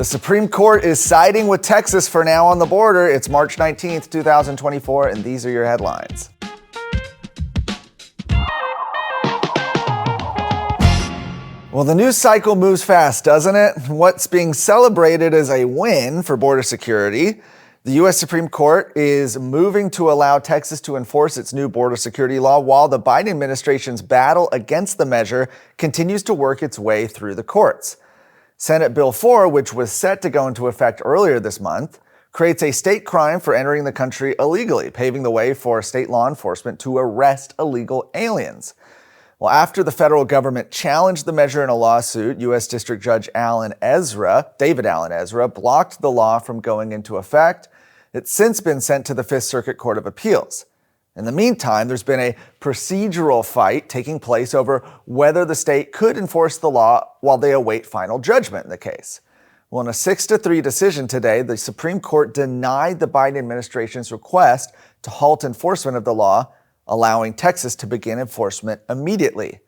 The Supreme Court is siding with Texas for now on the border. It's March 19th, 2024, and these are your headlines. Well, the news cycle moves fast, doesn't it? What's being celebrated is a win for border security. The U.S. Supreme Court is moving to allow Texas to enforce its new border security law while the Biden administration's battle against the measure continues to work its way through the courts. Senate Bill 4, which was set to go into effect earlier this month, creates a state crime for entering the country illegally, paving the way for state law enforcement to arrest illegal aliens. Well, after the federal government challenged the measure in a lawsuit, U.S. District Judge David Alan Ezra, blocked the law from going into effect. It's since been sent to the Fifth Circuit Court of Appeals. In the meantime, there's been a procedural fight taking place over whether the state could enforce the law while they await final judgment in the case. Well, in a 6-3 decision today, the Supreme Court denied the Biden administration's request to halt enforcement of the law, allowing Texas to begin enforcement immediately.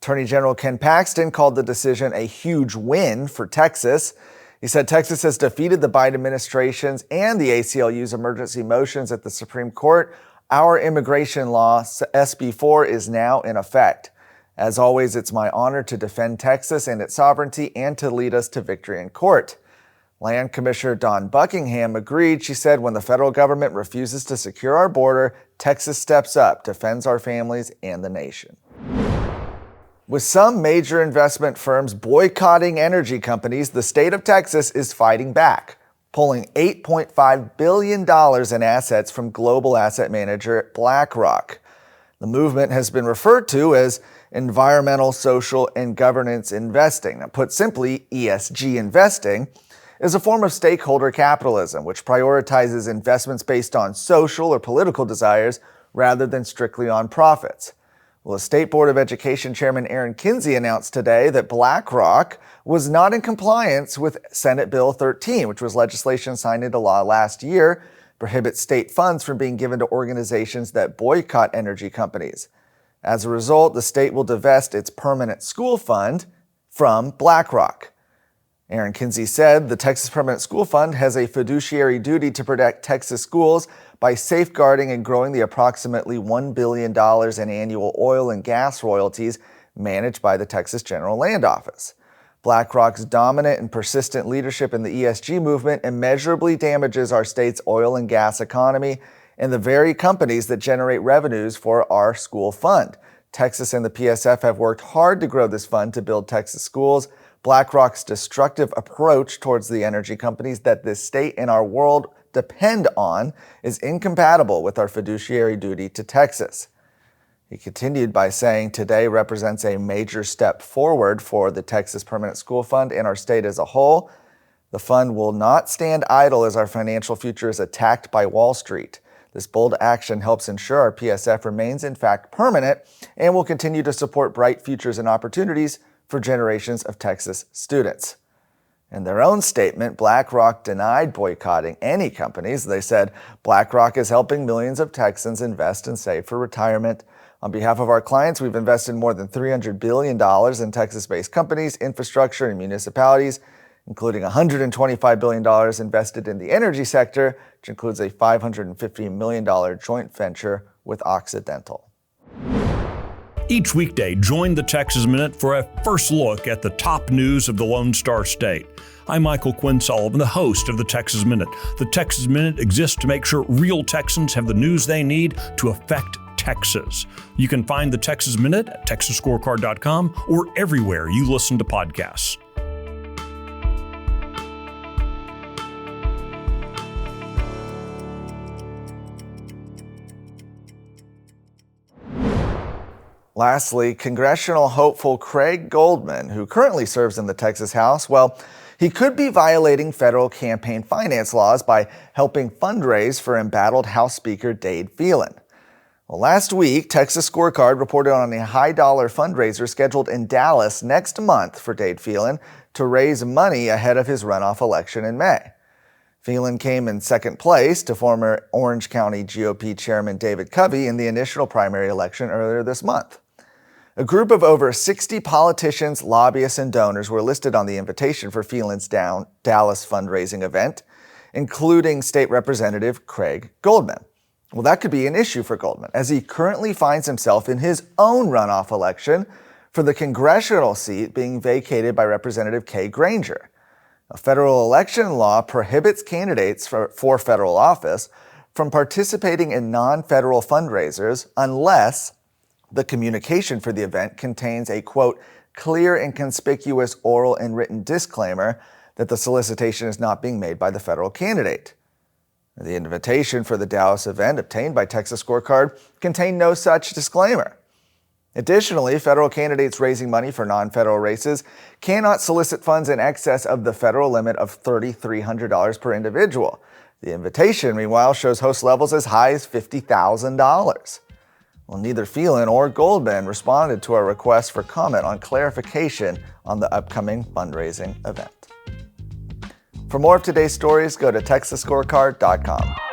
Attorney General Ken Paxton called the decision a huge win for Texas. He said Texas has defeated the Biden administration's and the ACLU's emergency motions at the Supreme Court. Our immigration law, SB 4, is now in effect. As always, it's my honor to defend Texas and its sovereignty and to lead us to victory in court. Land Commissioner Dawn Buckingham agreed. She said, when the federal government refuses to secure our border, Texas steps up, defends our families and the nation. With some major investment firms boycotting energy companies, the state of Texas is fighting back, pulling $8.5 billion in assets from global asset manager BlackRock. The movement has been referred to as environmental, social, and governance investing. Now, put simply, ESG investing is a form of stakeholder capitalism, which prioritizes investments based on social or political desires rather than strictly on profits. Well, the State Board of Education Chairman Aaron Kinsey announced today that BlackRock was not in compliance with Senate Bill 13, which was legislation signed into law last year, prohibits state funds from being given to organizations that boycott energy companies. As a result, the state will divest its permanent school fund from BlackRock. Aaron Kinsey said the Texas Permanent School Fund has a fiduciary duty to protect Texas schools by safeguarding and growing the approximately $1 billion in annual oil and gas royalties managed by the Texas General Land Office. BlackRock's dominant and persistent leadership in the ESG movement immeasurably damages our state's oil and gas economy and the very companies that generate revenues for our school fund. Texas and the PSF have worked hard to grow this fund to build Texas schools. BlackRock's destructive approach towards the energy companies that this state and our world depend on is incompatible with our fiduciary duty to Texas. He continued by saying today represents a major step forward for the Texas Permanent School Fund and our state as a whole. The fund will not stand idle as our financial future is attacked by Wall Street. This bold action helps ensure our PSF remains in fact permanent and will continue to support bright futures and opportunities for generations of Texas students. In their own statement, BlackRock denied boycotting any companies. They said BlackRock is helping millions of Texans invest and save for retirement. On behalf of our clients, we've invested more than $300 billion in Texas-based companies, infrastructure, and municipalities, including $125 billion invested in the energy sector, which includes a $550 million joint venture with Occidental. Each weekday, join the Texas Minute for a first look at the top news of the Lone Star State. I'm Michael Quinn Sullivan, the host of the Texas Minute. The Texas Minute exists to make sure real Texans have the news they need to affect Texas. You can find the Texas Minute at texasscorecard.com or everywhere you listen to podcasts. Lastly, congressional hopeful Craig Goldman, who currently serves in the Texas House, well, he could be violating federal campaign finance laws by helping fundraise for embattled House Speaker Dade Phelan. Well, last week, Texas Scorecard reported on a high-dollar fundraiser scheduled in Dallas next month for Dade Phelan to raise money ahead of his runoff election in May. Phelan came in second place to former Orange County GOP Chairman David Covey in the initial primary election earlier this month. A group of over 60 politicians, lobbyists, and donors were listed on the invitation for Phelan's Dallas fundraising event, including State Representative Craig Goldman. Well, that could be an issue for Goldman, as he currently finds himself in his own runoff election for the congressional seat being vacated by Representative Kay Granger. A federal election law prohibits candidates for federal office from participating in non-federal fundraisers unless the communication for the event contains a, quote, clear and conspicuous oral and written disclaimer that the solicitation is not being made by the federal candidate. The invitation for the Dallas event obtained by Texas Scorecard contained no such disclaimer. Additionally, federal candidates raising money for non-federal races cannot solicit funds in excess of the federal limit of $3,300 per individual. The invitation, meanwhile, shows host levels as high as $50,000. Well, neither Phelan or Goldman responded to our request for comment on clarification on the upcoming fundraising event. For more of today's stories, go to TexasScorecard.com.